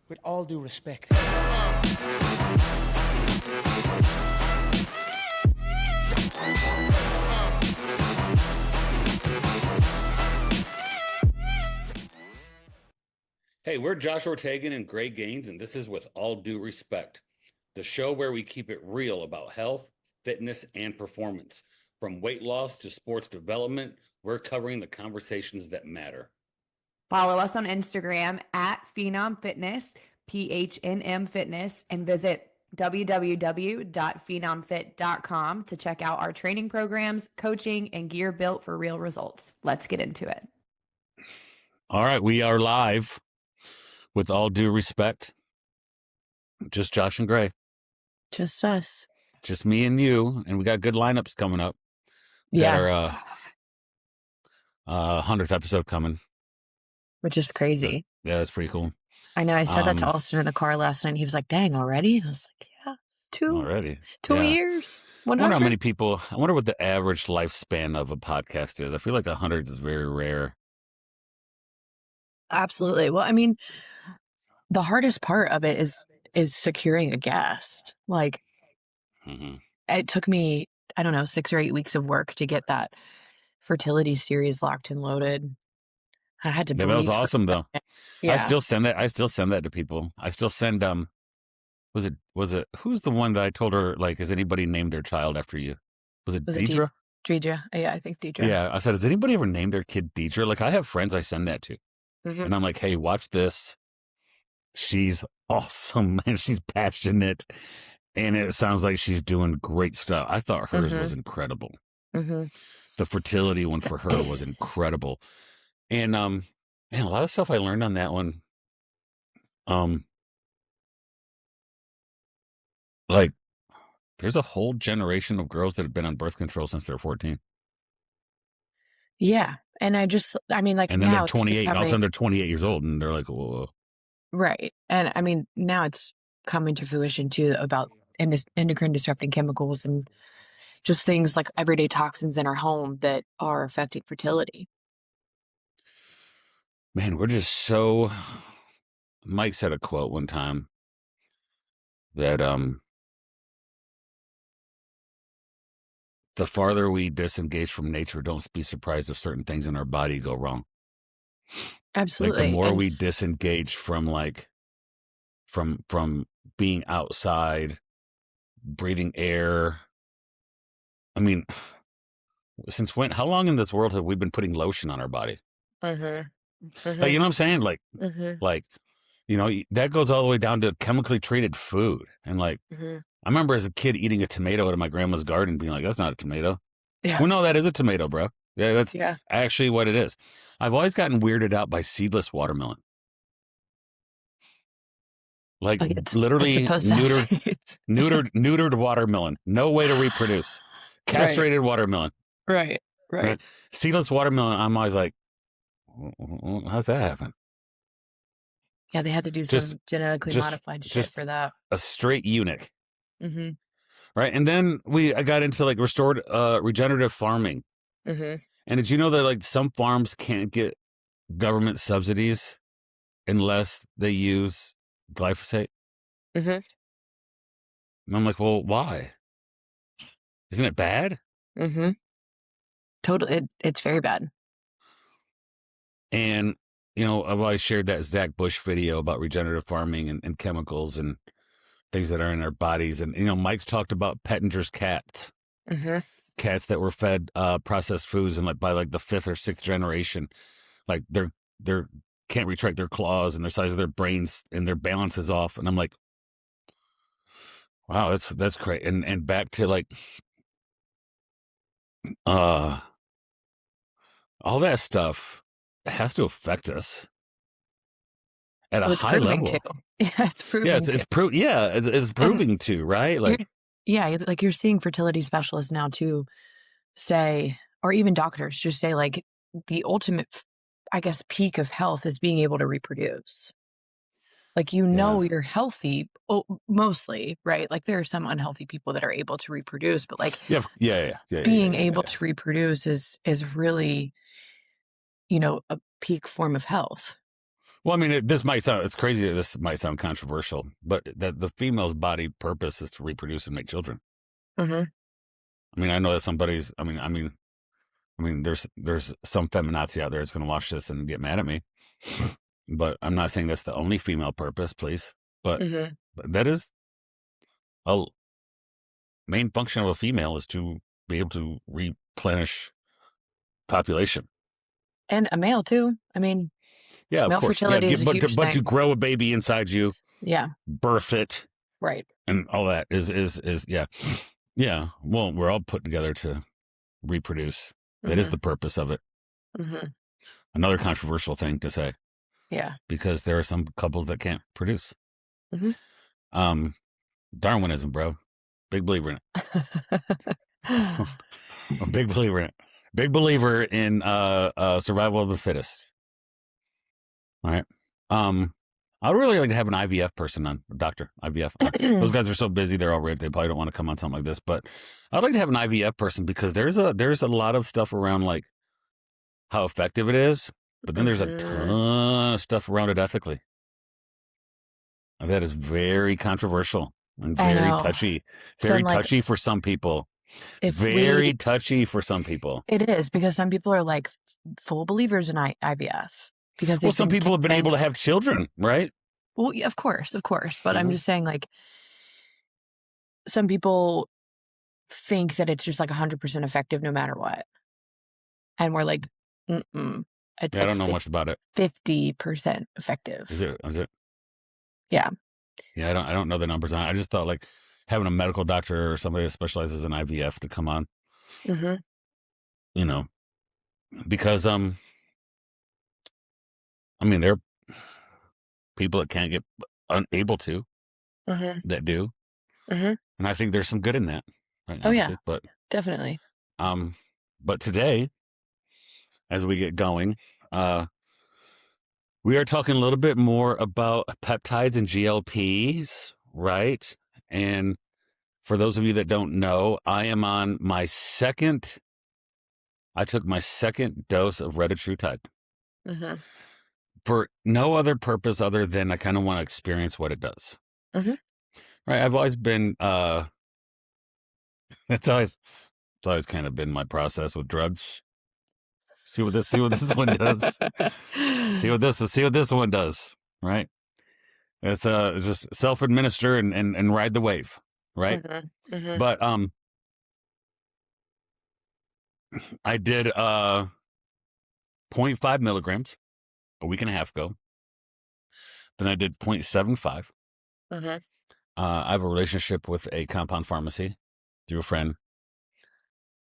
with all due respect. Hey, we're Josh Ortegon and Gray Gaines, and this is With All Due Respect, the show where we keep it real about health, fitness, and performance. From weight loss to sports development, we're covering the conversations that matter. Follow us on Instagram at Phnm Fitness, PHNM Fitness, and visit www.phenomfit.com to check out our training programs, coaching, and gear built for real results. Let's get into it. All right, we are live. With all due respect, just Josh and Gray. Just us. Just me and you. And we got good lineups coming up. Yeah. Our 100th episode coming. Which is crazy. Yeah, that's pretty cool. I know. I said that to Austin in the car last night. He was like, dang, already? I was like, yeah. Two years. 100. I wonder how many people, I wonder what the average lifespan of a podcast is. I feel like 100 is very rare. Absolutely. Well, I mean, the hardest part of it is securing a guest. Like, It took me, I don't know, 6 or 8 weeks of work to get that fertility series locked and loaded. I had to. Yeah, that was awesome, though. Yeah. I still send that to people. I still send was it who's the one that I told her, like, has anybody named their child after you? Was it Deidre? Deidre. Yeah, I think Deidre. Yeah, I said, has anybody ever named their kid Deidre? Like, I have friends I send that to. And I'm like, hey, watch this. She's awesome and she's passionate. And it sounds like she's doing great stuff. I thought hers was incredible. The fertility one for her was incredible. And man, a lot of stuff I learned on that one. Like, there's a whole generation of girls that have been on birth control since they're 14. Yeah. And and then they're 28, and all of a sudden they're 28 years old, and they're like, whoa. Right. And I mean, now it's coming to fruition too about endocrine disrupting chemicals and just things like everyday toxins in our home that are affecting fertility. Man, we're just so. Mike said a quote one time that the farther we disengage from nature, don't be surprised if certain things in our body go wrong. Absolutely. Like, the more we disengage from from being outside, breathing air. I mean, since when? How long in this world have we been putting lotion on our body? Like, you know what I'm saying? Like, that goes all the way down to chemically treated food. And like, I remember as a kid eating a tomato out of my grandma's garden, being like, "That's not a tomato." Yeah. Well, no, that is a tomato, bro. Yeah, that's actually what it is. I've always gotten weirded out by seedless watermelon. Like literally neutered watermelon. No way to reproduce. Castrated watermelon. Right. Seedless watermelon, I'm always like, how's that happen? Yeah, they had to do some genetically modified shit for that. A straight eunuch. Right. And then I got into like regenerative farming. And did you know that like some farms can't get government subsidies unless they use glyphosate? And I'm like, well, why? Isn't it bad? Totally. It's very bad. And, I've always shared that Zach Bush video about regenerative farming and chemicals and things that are in our bodies. And, Mike's talked about Pettinger's cats. Cats that were fed processed foods and like by like the 5th or 6th generation, like they're can't retract their claws and the size of their brains and their balance is off. And I'm like, wow, that's great. And back to like all that stuff has to affect us at a high level. Yeah, it's proving. Yeah, it's proving to, right? Like, like you're seeing fertility specialists now too say, or even doctors just say, like, the ultimate, I guess, peak of health is being able to reproduce. Like, you're healthy, mostly, right? Like, there are some unhealthy people that are able to reproduce, but like, being able to reproduce is really, a peak form of health. Well, I mean, it's crazy that this might sound controversial, but that the female's body purpose is to reproduce and make children. Mm-hmm. I mean, I know that there's some feminazi out there that's going to watch this and get mad at me, but I'm not saying that's the only female purpose, please. But that is a main function of a female, is to be able to replenish population. And a male too. I mean, yeah, male of course. fertility is a huge but to thing. grow a baby inside you, Yeah, birth it, right. and all that is yeah. Well, we're all put together to reproduce. That is the purpose of it. Another controversial thing to say. Yeah, because there are some couples that can't produce. Darwinism, bro. Big believer in it. A big believer in it. Big believer in survival of the fittest. All right. I would really like to have an IVF person on, doctor, IVF. Those guys are so busy, they're all ripped. They probably don't want to come on something like this. But I'd like to have an IVF person because there's a lot of stuff around like how effective it is, but then there's a ton of stuff around it ethically. That is very controversial and very touchy. Very touchy for some people. Very touchy for some people. It is, because some people are like full believers in IVF. Because some people have been able to have children, right? Well, yeah, of course. But I'm just saying, like, some people think that it's just like 100% effective no matter what. And we're like, it's I don't know much about it. 50% effective. Is it? Yeah. Yeah, I don't know the numbers on it. I just thought like having a medical doctor or somebody that specializes in IVF to come on. You know, because I mean, there are people that can't get unable to that do, and I think there's some good in that. Right, oh yeah, but definitely. But today, as we get going, we are talking a little bit more about peptides and GLPs, right? And for those of you that don't know, I am on I took my second dose of retatrutide. For no other purpose other than I kind of want to experience what it does. Right. I've always been, it's always kind of been my process with drugs. See what this one does. See what this one does. Right. It's just self-administer and ride the wave. Right. But, I did, 0.5 milligrams a week and a half ago. Then I did 0.75. I have a relationship with a compound pharmacy through a friend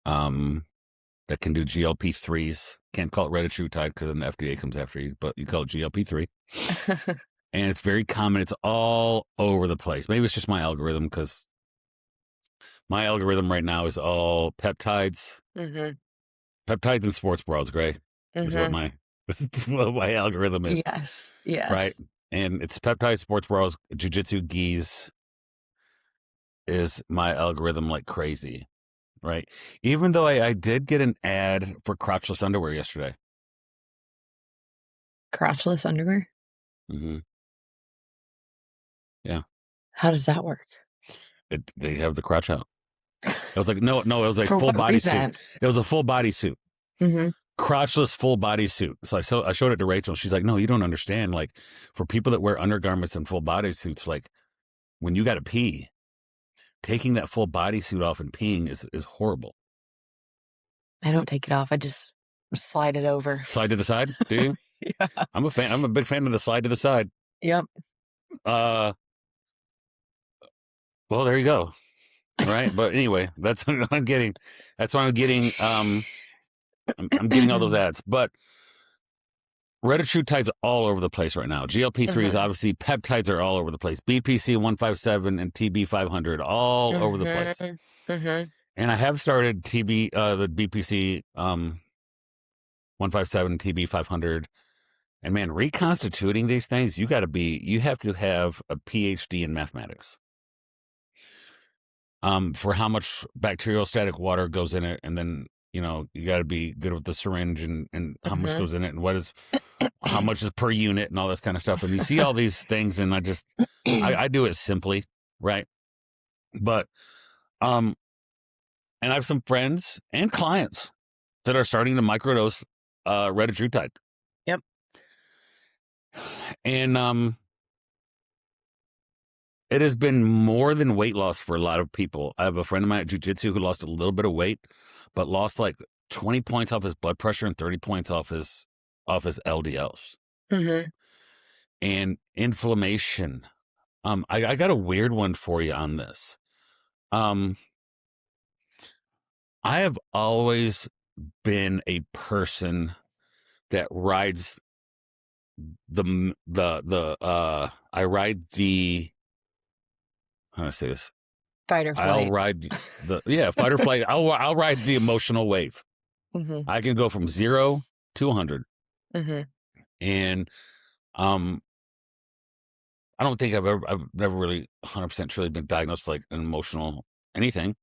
that can do GLP-3s. Can't call it retatrutide because then the FDA comes after you, but you call it GLP-3. And it's very common. It's all over the place. Maybe it's just my algorithm, because my algorithm right now is all peptides. Peptides and sports bras, Gray. This is what my algorithm is. Yes. Right. And it's peptides, sports bras, jiu-jitsu gis is my algorithm like crazy. Right. Even though I did get an ad for crotchless underwear yesterday. Crotchless underwear? Yeah. How does that work? They have the crotch out. It was like, no, it was like full body suit. It was a full body suit. Crotchless full body suit. So I showed it to Rachel. She's like, no, you don't understand. Like, for people that wear undergarments and full body suits, like when you got to pee, taking that full body suit off and peeing is horrible. I don't take it off. I just slide it over. Slide to the side, do you? Yeah. I'm a big fan of the slide to the side. Yep. Well, there you go. Right. But anyway, that's what I'm getting. I'm getting all those ads. But retatrutide's all over the place right now. GLP-3 is obviously, peptides are all over the place. BPC 157 and TB 500 all over the place. And I have started the BPC 157 TB 500. And man, reconstituting these things, you have to have a PhD in mathematics. For how much bacteriostatic water goes in it, and then you got to be good with the syringe and how much Mhm. goes in it and how much is per unit and all this kind of stuff. And you see all these things, and I do it simply, right? But, and I have some friends and clients that are starting to microdose retatrutide. Yep. And it has been more than weight loss for a lot of people. I have a friend of mine at jiu-jitsu who lost a little bit of weight, but lost like 20 points off his blood pressure and 30 points off his LDLs. Mhm. And inflammation. I got a weird one for you on this. I have always been a person that rides I ride the, how do I say this? Fight or I'll flight. ride fight or flight. I'll ride the emotional wave. Mhm. I can go from 0 to 100. Mhm. And I don't think I've never really 100% truly been diagnosed with like an emotional anything,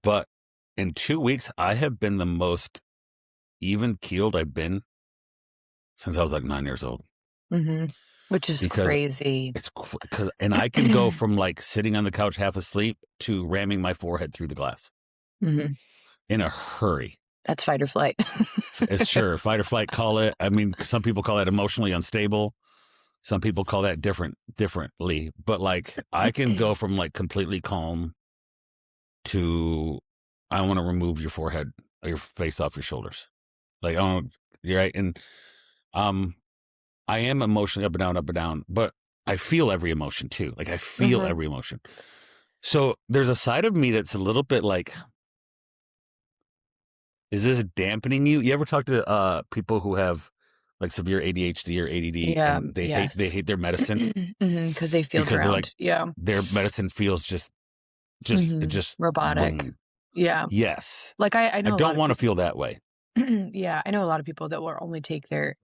but in 2 weeks I have been the most even keeled I've been since I was like 9 years old. Mhm. Which is Because crazy. and I can go from like sitting on the couch half asleep to ramming my forehead through the glass Mhm. in a hurry. That's fight or flight. It's sure fight or flight, call it. I mean, some people call that emotionally unstable. Some people call that differently. But like, I can go from like completely calm to I want to remove your forehead or your face off your shoulders. Like, I don't. You're right, and I am emotionally up and down, but I feel every emotion too. Like I feel Mhm. every emotion. So there's a side of me that's a little bit like, is this dampening you? You ever talk to people who have like severe ADHD or ADD Yeah. and they Yes. hate their medicine Because they feel because they're like, drowned. Yeah. their medicine feels just Robotic. boom. Yeah. Yes. Like I I know a lot don't of want to people. feel that way. Yeah, I know a lot of people that will only take their,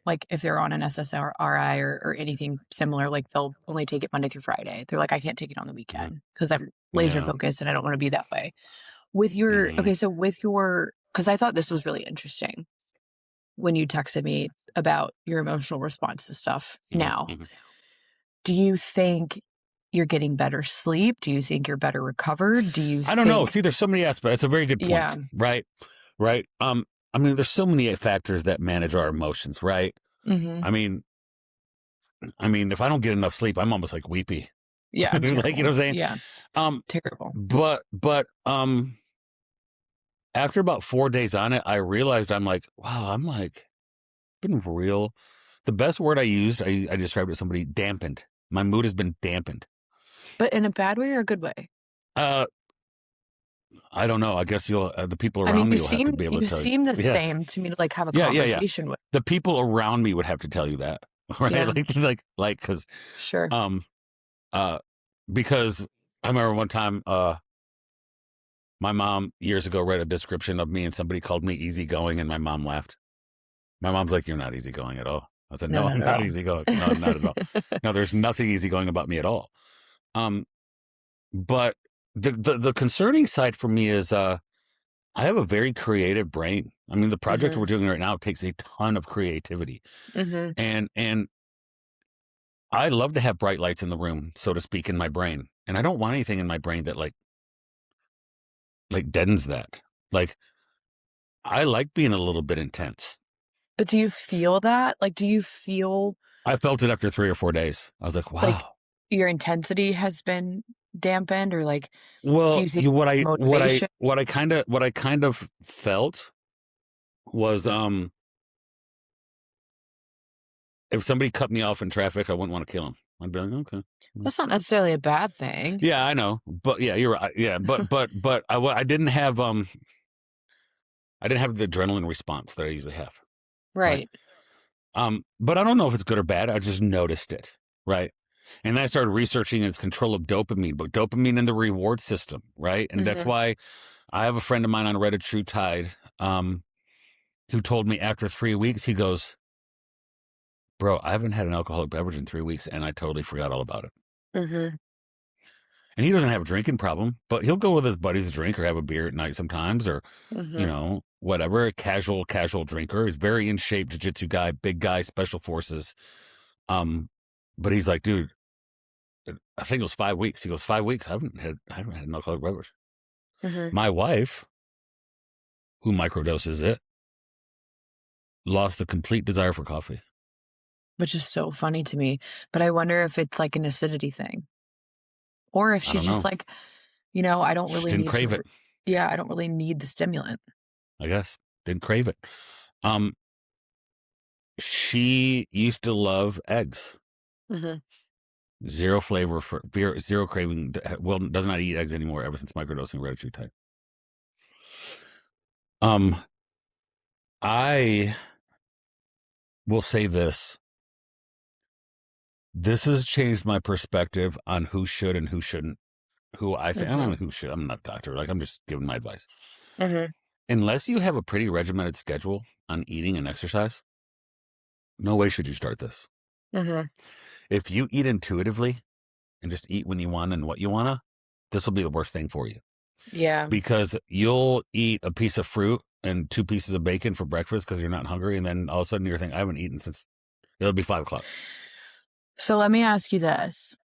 like, if they're on an SSRI or anything similar, like they'll only take it Monday through Friday. They're like, I can't take it on the weekend because I'm laser Yeah. focused and I don't want to be that way. With your, Mhm. okay, so with your, because I thought this was really interesting when you texted me about your emotional response to stuff Mhm. now. Mhm. Do you think you're getting better sleep? Do you think you're better recovered? Do you I don't know. think, See, there's so many aspects. It's a very good point. yeah, Right. Right. I mean, there's so many factors that manage our emotions, right? mm-hmm. I mean, if I don't get enough sleep, I'm almost like weepy. Yeah, Like, you know what I'm saying? Yeah, Um, terrible. but after about 4 days on it, I realized I'm like, wow, I'm like been real. The best word I used, I described it to somebody, dampened. My mood has been dampened. But in a bad way or a good way? Uh, I don't know. I guess the people I around mean, me will have to be able to tell you. seem the Yeah, same to me to like have a yeah. conversation with. The people around me would have to tell you that, right? Yeah. Because Sure. because I remember one time, my mom years ago read a description of me and somebody called me easygoing, and my mom laughed. My mom's like, "You're not easygoing at all." I said, "No, Not I'm at not all. easygoing. No, not at all. No, there's nothing easygoing about me at all." Um, but the concerning side for me is, I have a very creative brain. I mean, the project Mhm. we're doing right now takes a ton of creativity, Mhm. and I love to have bright lights in the room, so to speak, in my brain, and I don't want anything in my brain that like deadens that. Like, I like being a little bit intense. But do you feel that? Like, do you feel I felt it after 3 or 4 days. I was like, like wow. your intensity has been dampened, or like, do Well, you think motivation? what I kind of felt was, if somebody cut me off in traffic, I wouldn't want to kill him. I'd be like, okay. That's not necessarily a bad thing. Yeah, I know, but yeah, you're right. Yeah, but I didn't have the adrenaline response that I usually have. Right. Right. But I don't know if it's good or bad. I just noticed it. Right. And then I started researching its control of dopamine, but dopamine in the reward system. Right. And that's Mhm. why I have a friend of mine on retatrutide, who told me after 3 weeks, he goes, bro, I haven't had an alcoholic beverage in 3 weeks and I totally forgot all about it. Mhm. And he doesn't have a drinking problem, but he'll go with his buddies to drink or have a beer at night sometimes, or, you know, whatever. A casual drinker. He's very in shape, jiu-jitsu guy, big guy, special forces. But he's like, dude, I think it was 5 weeks. He goes, 5 weeks. I haven't had an alcoholic beverage. My wife, who microdoses it, lost the complete desire for coffee. Which is so funny to me. But I wonder if it's like an acidity thing. Or if she's just like, you know, I don't really didn't crave it. Yeah, I don't really need the stimulant. I guess. Didn't crave it. She used to love eggs. Zero flavor for zero craving. Well, does not eat eggs anymore ever since microdosing retatrutide. I will say this. This has changed my perspective on who should and who shouldn't. Who I think, I don't know who should. I'm not a doctor. Like, I'm just giving my advice. Unless you have a pretty regimented schedule on eating and exercise, no way should you start this. If you eat intuitively and just eat when you want and what you want to, this will be the worst thing for you. Yeah. Because you'll eat a piece of fruit and 2 pieces of bacon for breakfast because you're not hungry. And then all of a sudden you're thinking, I haven't eaten since it'll be 5 o'clock. So let me ask you this.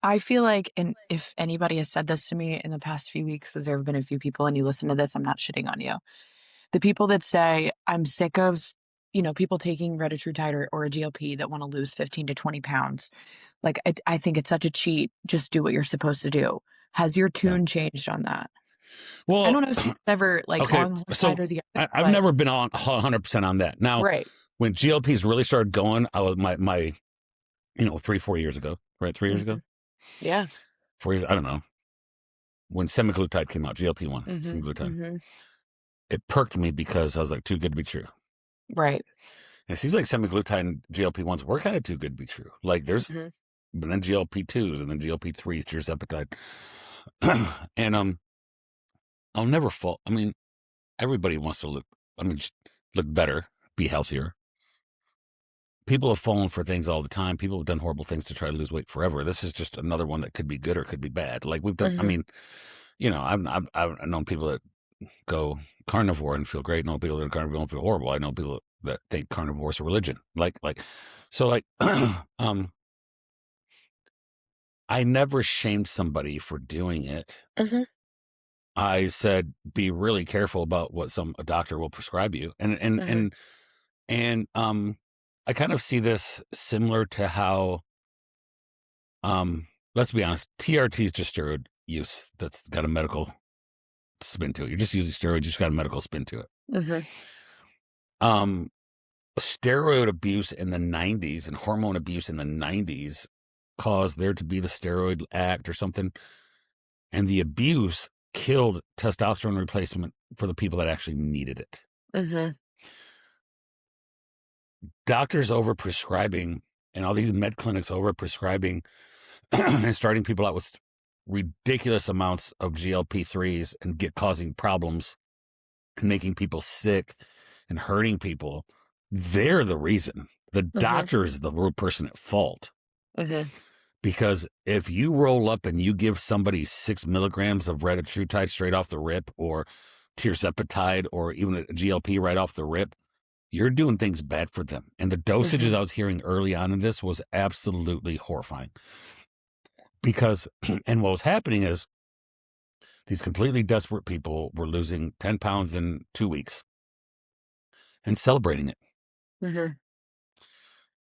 I feel like, and if anybody has said this to me in the past few weeks, because there have been a few people and you listen to this, I'm not shitting on you. The people that say, I'm sick of, you know, people taking retatrutide or a GLP that want to lose 15 to 20 pounds. Like, I think it's such a cheat. Just do what you're supposed to do. Has your tune changed on that? Well, I don't know if you've ever like on one side or the other. I've never been on 100% on that. Now, when GLPs really started going, I was my 3-4 years ago, right? 3 years ago. Yeah. 4 years, I don't know. When semaglutide came out, GLP-1, semaglutide, it perked me because I was like, too good to be true. Right. And it seems like semaglutide and GLP-1s were kind of too good to be true. Like there's, but then GLP-2s and then GLP-3s, tirzepatide. And I'll never fall. I mean, everybody wants to just look better, be healthier. People have fallen for things all the time. People have done horrible things to try to lose weight forever. This is just another one that could be good or could be bad. Like we've done, I mean, you know, I've known people that go carnivore and feel great. I know people that are carnivore and feel horrible. I know people that think carnivore is a religion. So I never shamed somebody for doing it. I said, be really careful about what a doctor will prescribe you. And I kind of see this similar to how, let's be honest, TRT is just steroid use that's got a medical spin to it. You're just using steroids, you just got a medical spin to it. Steroid abuse in the 90s and hormone abuse in the 90s caused there to be the steroid act or something. And the abuse killed testosterone replacement for the people that actually needed it. Doctors overprescribing and all these med clinics overprescribing and starting people out with ridiculous amounts of GLP-3s and causing problems and making people sick and hurting people. They're the reason. The doctor is the real person at fault. Because if you roll up and you give somebody 6 milligrams of retatrutide straight off the rip, or tirzepatide, or even a GLP right off the rip, you're doing things bad for them. And the dosages I was hearing early on in this was absolutely horrifying. Because, and what was happening is these completely desperate people were losing 10 pounds in 2 weeks and celebrating it.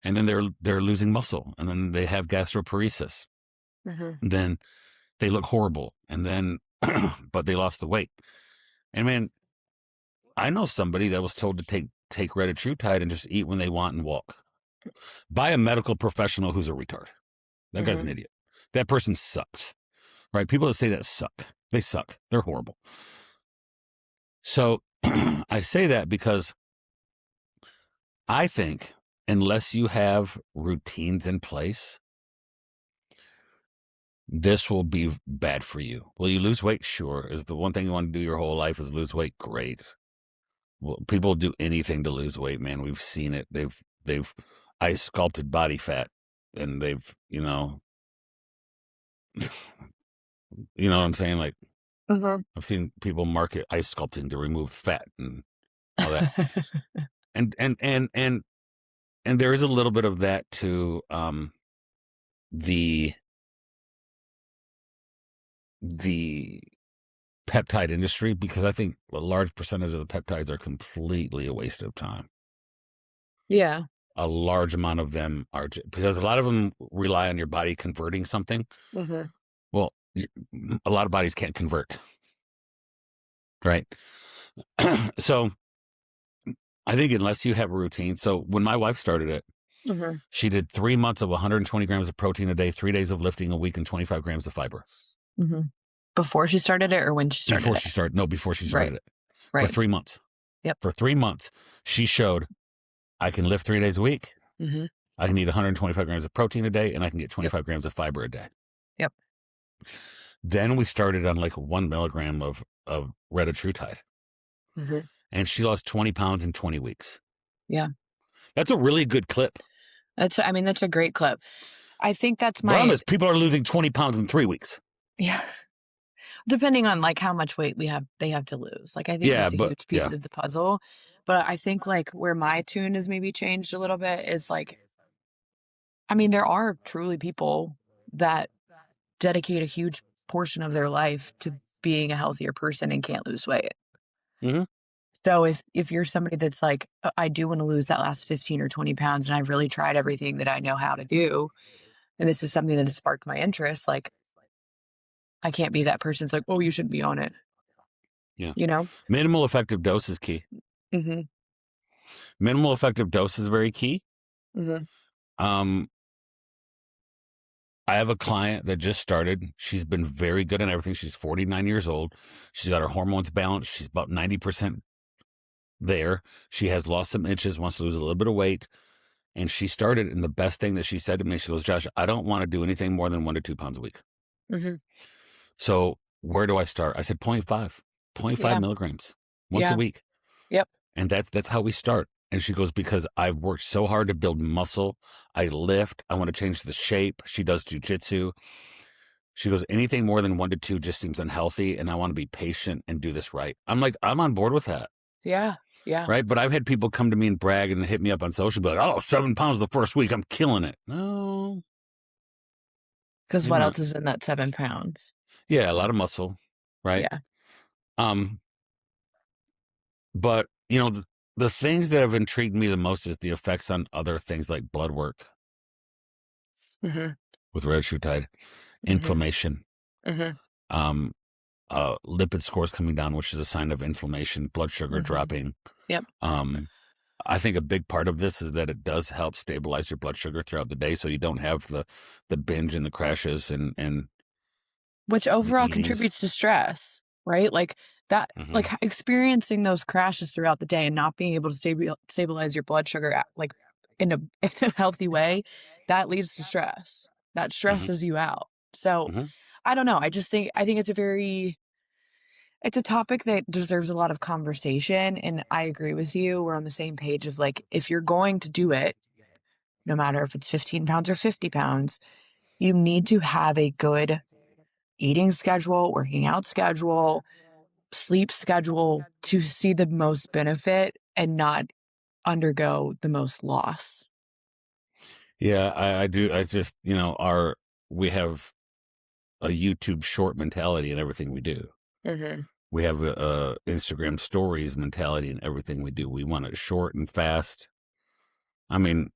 And then they're losing muscle, and then they have gastroparesis. Then they look horrible, and then, but they lost the weight. And man, I know somebody that was told to take retatrutide and just eat when they want and walk by a medical professional who's a retard. That guy's an idiot. That person sucks, right? People that say that suck. They suck. They're horrible. So I say that because I think unless you have routines in place, this will be bad for you. Will you lose weight? Sure. Is the one thing you want to do your whole life is lose weight? Great. Well, people do anything to lose weight, man. We've seen it. They've ice sculpted body fat, and they've, You know what I'm saying? Like, Mhm. I've seen people market ice sculpting to remove fat and all that. And there is a little bit of that to the peptide industry, because I think a large percentage of the peptides are completely a waste of time. Yeah. A large amount of them are, because a lot of them rely on your body converting something. Mhm. Well, a lot of bodies can't convert, right? So I think unless you have a routine. So when my wife started it, Mhm. she did 3 months of 120 grams of protein a day, 3 days of lifting a week, and 25 grams of fiber. Mhm. Before she started it or when she started Before it? she started, no, before she Right. started it. For Right. 3 months. Yep. For 3 months, she showed I can lift 3 days a week. Mhm. I can eat 125 grams of protein a day, and I can get Yep. 25 grams of fiber a day. Yep. Then we started on like 1 milligram of retatrutide, Mhm. and she lost 20 pounds in 20 weeks. Yeah. That's a really good clip. That's a great clip. I think that's Problem my is, people are losing 20 pounds in 3 weeks. yeah. Depending on like how much weight they have to lose. Like I think Yeah, that's a but huge yeah. piece of the puzzle. But I think like where my tune has maybe changed a little bit is like, I mean, there are truly people that dedicate a huge portion of their life to being a healthier person and can't lose weight. Hmm. So if you're somebody that's like, I do want to lose that last 15 or 20 pounds and I've really tried everything that I know how to do, and this is something that has sparked my interest, like I can't be that person's like, oh, you shouldn't be on it, Yeah. you know? Minimal effective dose is key. Mm-hmm. Minimal effective dose is very key. Mm-hmm. Um, I have a client that just started. She's been very good at everything. She's 49 years old. She's got her hormones balanced. She's about 90% there. She has lost some inches, wants to lose a little bit of weight. And she started, and the best thing that she said to me, she goes, Josh, I don't want to do anything more than 1 to 2 pounds a week. Mm-hmm. So where do I start? I said 0.5 Yeah. milligrams once a Yeah. week. Yep. And that's how we start. And she goes, because I've worked so hard to build muscle. I lift. I want to change the shape. She does jujitsu. She goes, anything more than 1 to 2 just seems unhealthy. And I want to be patient and do this right. I'm like, I'm on board with that. Yeah. Yeah. Right. But I've had people come to me and brag and hit me up on social, be like, oh, 7 pounds the first week. I'm killing it. No, Because you're what not. else is in that 7 pounds? Yeah. A lot of muscle. Right. Yeah. Um, but the things that have intrigued me the most is the effects on other things like blood work Mm-hmm. with retatrutide, Mm-hmm. inflammation, Mm-hmm. um, lipid scores coming down, which is a sign of inflammation, blood sugar Mm-hmm. dropping. Yep. I think a big part of this is that it does help stabilize your blood sugar throughout the day, so you don't have the binge and the crashes and Which the overall eatings. contributes to stress, right? Like that, Hmm. like experiencing those crashes throughout the day and not being able to stabilize your blood sugar like in a, in a healthy way, that leads to stress. That Hmm. stresses you out. So Hmm. I don't know. I think it's a topic that deserves a lot of conversation. And I agree with you. We're on the same page of like, if you're going to do it, no matter if it's 15 pounds or 50 pounds, you need to have a good eating schedule, working out schedule, sleep schedule to see the most benefit and not undergo the most loss. Yeah, I do. I just we have a YouTube short mentality in everything we do. Mm-hmm. We have a Instagram stories mentality in everything we do. We want it short and fast. I mean,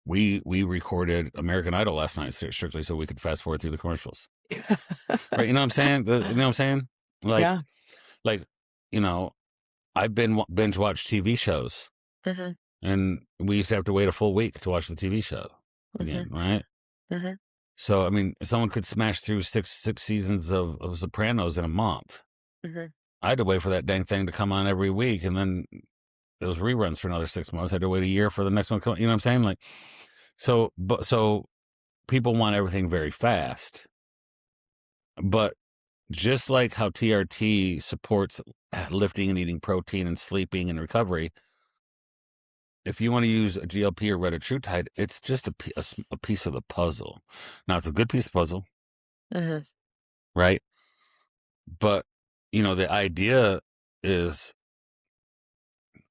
we recorded American Idol last night strictly so we could fast forward through the commercials. Right? You know what I'm saying? You know what I'm saying? Like, Yeah. like, you know, I've been binge watch TV shows, Mm-hmm. and we used to have to wait a full week to watch the TV show Mm-hmm. again, right? Mm-hmm. So, I mean, someone could smash through six seasons of Sopranos in a month. Mm-hmm. I had to wait for that dang thing to come on every week, and then it was reruns for another 6 months. I had to wait a year for the next one to come. You know what I'm saying? Like, so people want everything very fast, but just like how TRT supports lifting and eating protein and sleeping and recovery, if you want to use a GLP or retatrutide, it's just a piece of the puzzle. Now, it's a good piece of puzzle. Mm-hmm. right? But, the idea is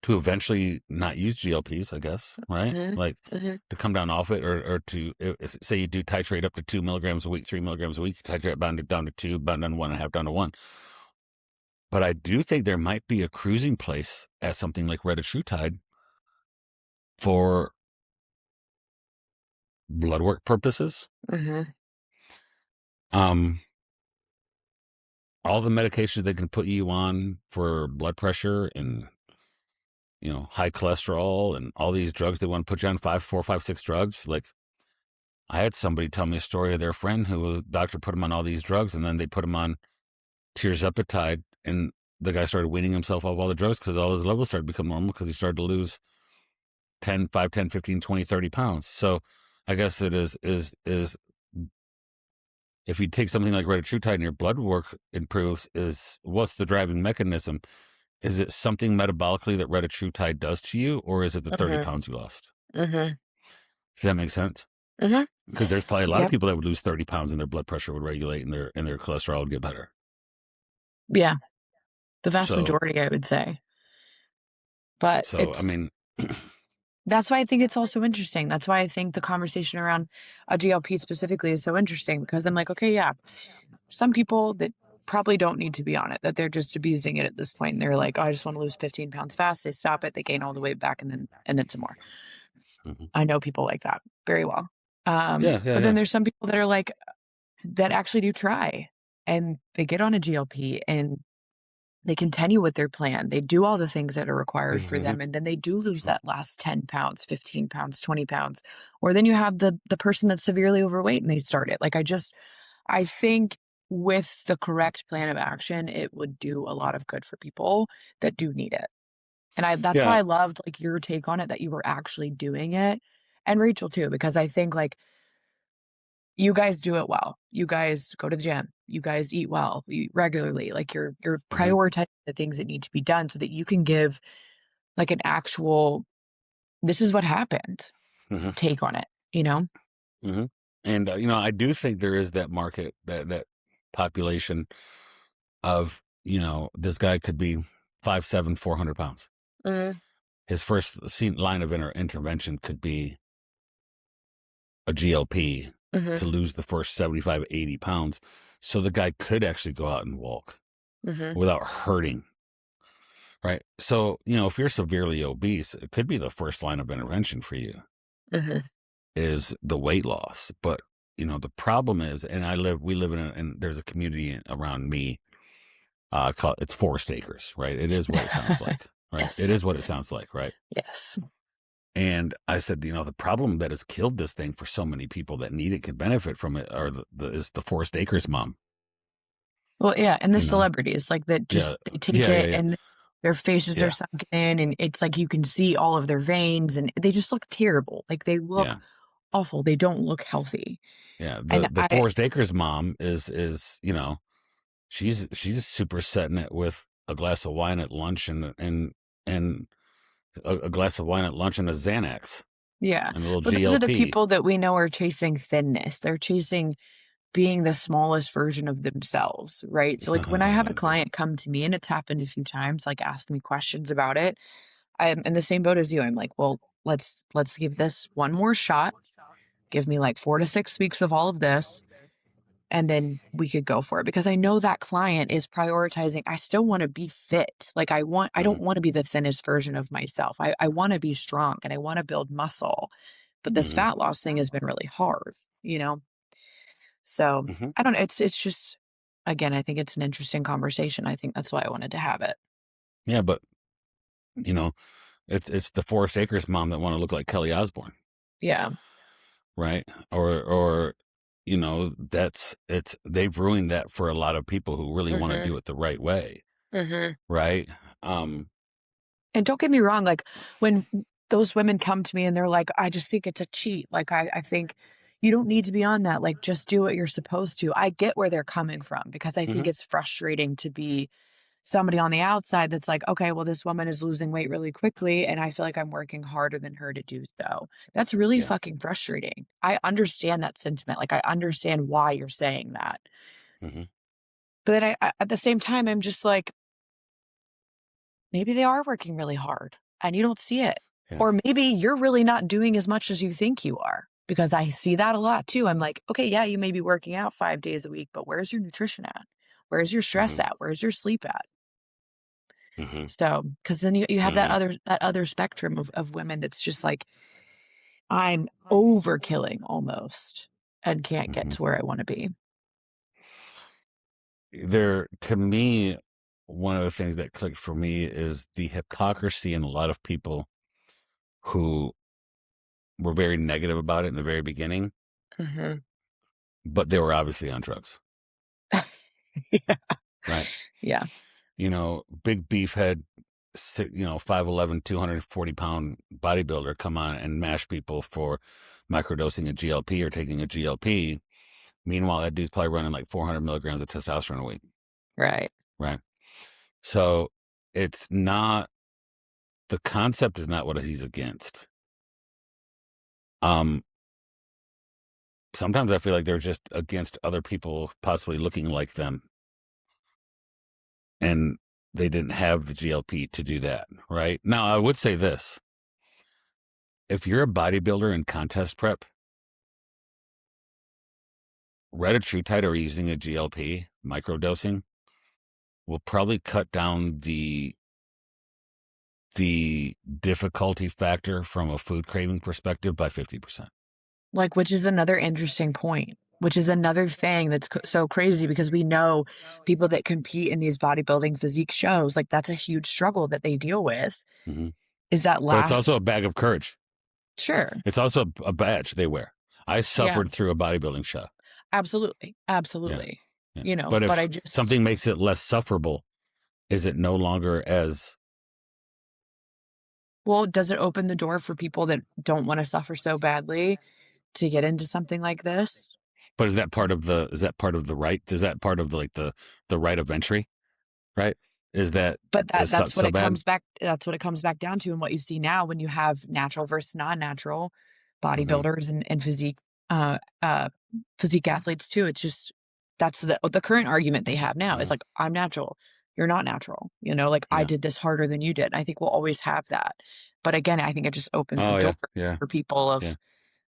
to eventually not use GLPs, I guess, right? Mhm. Like Mhm. to come down off it, or to say you do titrate up to 2 milligrams a week, 3 milligrams a week, titrate down to 2, down to 1.5, down to 1. But I do think there might be a cruising place at something like retatrutide for blood work purposes. Mhm. Um, all the medications they can put you on for blood pressure and high cholesterol and all these drugs they want to put you on, 4, 5, 6 drugs. Like I had somebody tell me a story of their friend who was doctor put him on all these drugs, and then they put him on tirzepatide, and the guy started weaning himself off all the drugs because all his levels started to become normal because he started to lose 10, 5, 10, 15, 20, 30 pounds. So I guess it is if you take something like retatrutide and your blood work improves, is what's the driving mechanism? Is it something metabolically that retatrutide does to you, or is it the 30 Mhm. pounds you lost? Mhm. Does that make sense? Mhm. Because there's probably a lot of Yep. people that would lose 30 pounds and their blood pressure would regulate and their cholesterol would get better. Yeah. The vast So, majority, I would say. But I mean, that's why I think it's also interesting. That's why I think the conversation around a GLP specifically is so interesting because I'm like, okay, yeah, some people that probably don't need to be on it, that they're just abusing it at this point. And they're like, oh, I just want to lose 15 pounds fast. They stop it, they gain all the weight back and then some more. mhm. I know people like that very well. Yeah, yeah, But then yeah. there's some people that are like that actually do try and they get on a GLP and they continue with their plan. They do all the things that are required for Mhm. them, and then they do lose that last 10 pounds, 15 pounds, 20 pounds. Or then you have the person that's severely overweight and they start it. I think with the correct plan of action, it would do a lot of good for people that do need it. And that's Yeah. why I loved like your take on it, that you were actually doing it. And Rachel too, because I think like you guys do it well. You guys go to the gym. You guys eat well, you eat regularly. Like you're Mhm. prioritizing the things that need to be done so that you can give like an actual this is what happened Mhm. take on it, you know? Mhm. And I do think there is that market, that population of this guy could be 5'7", 400 pounds. Mhm. His first line of intervention could be a GLP Mhm. to lose the first 75, 80 pounds. So the guy could actually go out and walk Mhm. without hurting. Right. So, if you're severely obese, it could be the first line of intervention for you Mhm. is the weight loss. But, the problem is, and we live and there's a community around me, it's Forest Acres, right? It is what it sounds like, right? It Yes. is what it sounds like, right? Yes. And I said, the problem that has killed this thing for so many people that need it, could benefit from it, is the Forest Acres mom, Well, yeah, and the you know? celebrities, like, that Yeah. just they take Yeah. Yeah. it Yeah. and their faces are Yeah. sunken in, and it's like you can see all of their veins, and they just look terrible. Like, they look Yeah. awful. They don't look healthy. Yeah. And The Forest Acres mom is, she's super setting it with a glass of wine at lunch and a glass of wine at lunch and a Xanax yeah, and a little but those are the GLP. people that we know are chasing thinness. They're chasing being the smallest version of themselves, right? So, like, when I have a client come to me, and it's happened a few times, like, ask me questions about it, I'm in the same boat as you. I'm like, "Well, let's give this one more shot. Give me, like, 4 to 6 weeks of all of this, and then we could go for it," because I know that client is prioritizing, I still wanna be fit. Like, I Hmm. don't wanna be the thinnest version of myself. I wanna be strong, and I wanna build muscle, but this Hmm. fat loss thing has been really hard, you know? So, Hmm. I don't know, it's just again, I think it's an interesting conversation. I think that's why I wanted to have it. Yeah, but you know, it's the Forest Acres mom that want to look like Kelly Osbourne, Yeah. right? Or they've ruined that for a lot of people who really want to Mhm. do it the right way, Mhm. right? Um, And don't get me wrong, like, when those women come to me and they're like, "I just think it's a cheat," like, I think you don't need to be on that, like, just do what you're supposed to. I get where they're coming from because I think mhm. it's frustrating to be somebody on the outside that's like, "Okay, well, this woman is losing weight really quickly, and I feel like I'm working harder than her to do so." That's really Yeah. fucking frustrating. I understand that sentiment, like, I understand why you're saying that. Hmm. But then at the same time, I'm just like, maybe they are working really hard and you don't see it. Yeah. Or maybe you're really not doing as much as you think you are, because I see that a lot too. I'm like, okay, yeah, you may be working out 5 days a week, but where's your nutrition at? Where's your stress at? Where's your sleep at? So, because then you have that other spectrum of women that's just like, I'm overkilling almost and can't get to where I want to be. To me, one of the things that clicked for me is the hypocrisy in a lot of people who were very negative about it in the very beginning, but they were obviously on drugs. Yeah. Right. Yeah. Big beefhead, 5'11", 240-pound bodybuilder come on and mash people for microdosing a GLP or taking a GLP. Meanwhile, that dude's probably running like 400 milligrams of testosterone a week. Right. Right. So it's not, the concept is not what he's against. Sometimes I feel like they're just against other people possibly looking like them. And they didn't have the GLP to do that, right? Now, I would say this. If you're a bodybuilder in contest prep, retatrutide or using a GLP, microdosing, will probably cut down the difficulty factor from a food craving perspective by 50%. Like, which is another interesting point, which is another thing that's so crazy, because we know people that compete in these bodybuilding physique shows, like that's a huge struggle that they deal with. Is that But it's also a bag of courage. Sure. It's also a badge they wear. I suffered through a bodybuilding show. Absolutely. Absolutely. Yeah. But if something makes it less sufferable, is it no longer as... Well, does it open the door for people that don't want to suffer so badly to get into something like this? But is that part of the right? Is that part of the right of entry? Right? Is that... But that's what it comes back. That's what it comes back down to, and what you see now when you have natural versus non-natural bodybuilders and physique athletes too. It's just, that's the current argument they have now is like, I'm natural, you're not natural. I did this harder than you did. I think we'll always have that. But again, I think it just opens the door for people of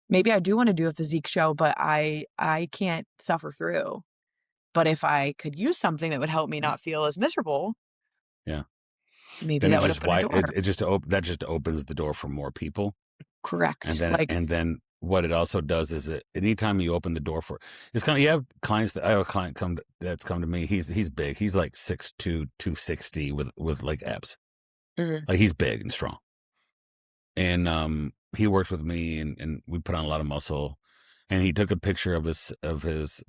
maybe I do want to do a physique show, but I can't suffer through. But if I could use something that would help me not feel as miserable, maybe then that would open a door. That just opens the door for more people. Correct. And then what it also does is anytime you open the door for, it's kind of, you have clients I have a client that's come to me. He's big. He's like 6'2", 260 with like abs. Like he's big and strong. And he worked with me and we put on a lot of muscle. And he took a picture of his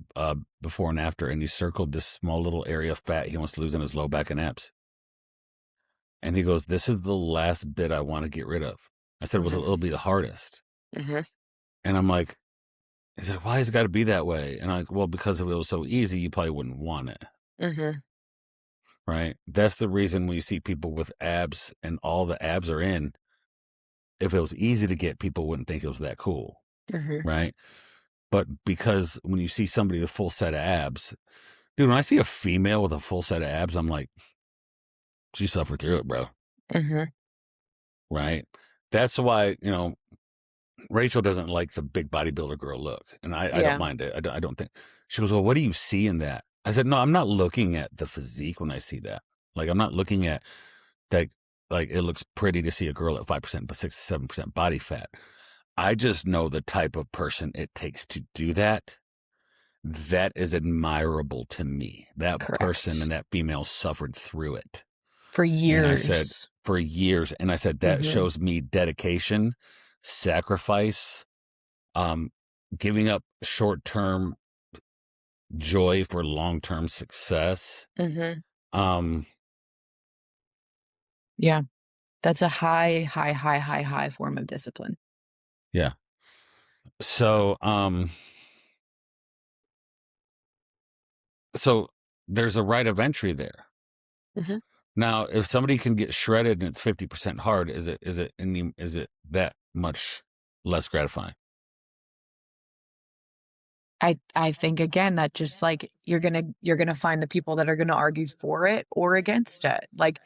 before and after, and he circled this small little area of fat he wants to lose in his low back and abs. And he goes, "This is the last bit I want to get rid of." I said, "Well, it'll be the hardest." And I'm like, he's like, "Why has it got to be that way?" And I'm like, "Well, because if it was so easy, you probably wouldn't want it." Right? That's the reason when you see people with abs and all the abs are in, if it was easy to get, people wouldn't think it was that cool. Right? But because when you see somebody with a full set of abs, dude, when I see a female with a full set of abs, I'm like, she suffered through it, bro. Right? That's why, Rachel doesn't like the big bodybuilder girl look. And I don't mind it. I don't think. She goes, "Well, what do you see in that?" I said, "No, I'm not looking at the physique when I see that. Like, I'm not looking at that. Like, it looks pretty to see a girl at 5%, but 6-7% body fat. I just know the type of person it takes to do that. That is admirable to me. That person and that female suffered through it for years." And I said, for years. And I said, that shows me dedication, sacrifice, giving up short-term joy for long-term success. Yeah. That's a high form of discipline. Yeah. So, so there's a right of entry there. Now, if somebody can get shredded and it's 50% hard, is it that much less gratifying? I think again that just like you're gonna find the people that are gonna argue for it or against it. Like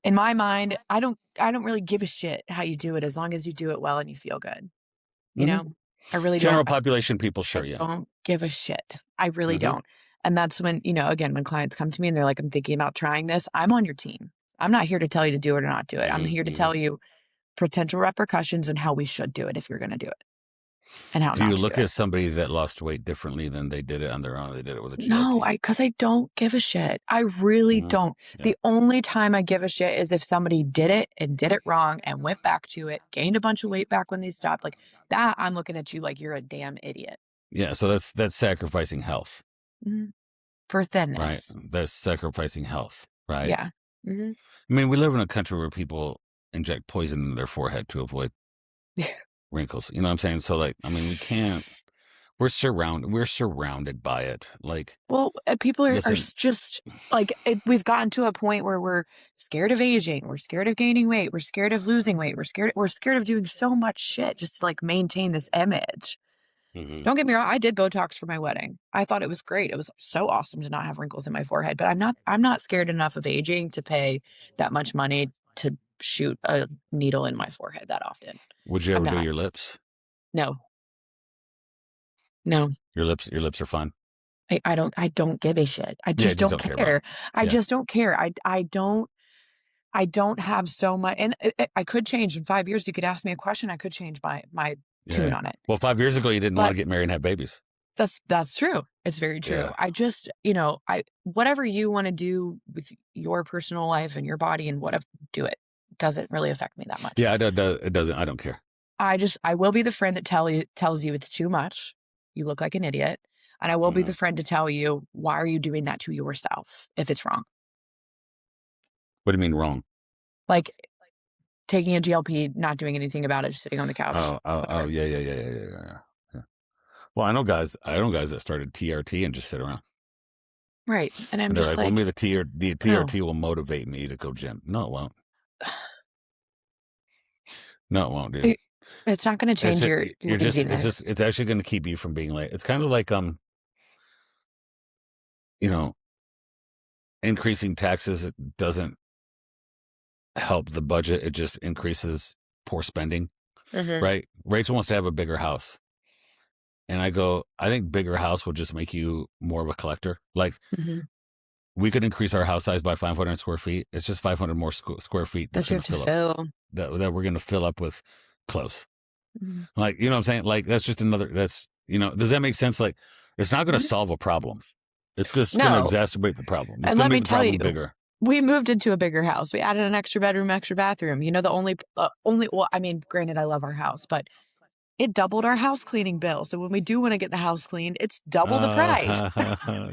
in my mind, I don't really give a shit how you do it as long as you do it well and you feel good. You Mhm. know, I really General don't. population people, sure, I yeah. don't give a shit. I really Mhm. don't. And that's when, again, when clients come to me and they're like, I'm thinking about trying this, I'm on your team. I'm not here to tell you to do it or not do it. I'm Mhm, here to mhm. tell you potential repercussions and how we should do it if you're going to do it and how Do you not to do look it. at somebody that lost weight differently than they did it on their own? They did it with a No, GLP. because I don't give a shit. I really Mhm. don't. Yeah. The only time I give a shit is if somebody did it and did it wrong and went back to it, gained a bunch of weight back when they stopped. Like that, I'm looking at you like you're a damn idiot. Yeah, so that's sacrificing health, For right? thinness. That's sacrificing health, right? Yeah. hmm I mean, we live in a country where people inject poison in their forehead to avoid wrinkles. You know what I'm saying? So, like, I mean, we can't. We're surrounded by it. Like, Well, people are listen, just like, we've gotten to a point where we're scared of aging. We're scared of gaining weight. We're scared of losing weight. We're scared of doing so much shit just to like maintain this image. Mhm. Don't get me wrong. I did Botox for my wedding. I thought it was great. It was so awesome to not have wrinkles in my forehead, but I'm not scared enough of aging to pay that much money to shoot a needle in my forehead that often. Would you I'm ever do not. your lips? No, no. Your lips are fine. I don't give a shit. I Yeah, just just don't don't care about care. it. I Yeah. just don't care. I don't have so much, and I could change in 5 years. You could ask me a question. I could change my tune Yeah. on it. Well, 5 years ago, you didn't want But to get married and have babies. that's true. It's very true. Yeah. I just, I whatever you want to do with your personal life and your body and whatever, do it. Doesn't really affect me that much. Yeah, it doesn't. I don't care. I will be the friend that tells you it's too much. You look like an idiot. And I will be the Mhm. friend to tell you, why are you doing that to yourself if it's wrong? What do you mean wrong? Like taking a GLP, not doing anything about it, just sitting on the couch. Oh, yeah, yeah, yeah, yeah, yeah, yeah, yeah. Well, I know guys that started TRT and just sit around. Right. And I'm And they're just like, well, like, maybe the no. TRT will motivate me to go gym. No, it won't. No, it won't, dude. It's not going to change your laziness. It's actually going to keep you from being late. It's kind of like, you know, increasing taxes doesn't help the budget. It just increases poor spending, Mhm. right? Rachel wants to have a bigger house. And I go, I think bigger house will just make you more of a collector. Like, Mhm. we could increase our house size by 500 square feet. It's just 500 more square feet that's That you going have to to fill up, fill. that we're going to fill up with clothes. Mhm. Like, you know what I'm saying? Like, that's just another, does that make sense? Like, it's not going to Mhm. solve a problem. It's just going to No. exacerbate the problem. It's And going let to me make the tell you, problem bigger. we moved into a bigger house. We added an extra bedroom, extra bathroom. The well, I mean, granted, I love our house, but it doubled our house cleaning bill. So when we do want to get the house cleaned, it's double the price.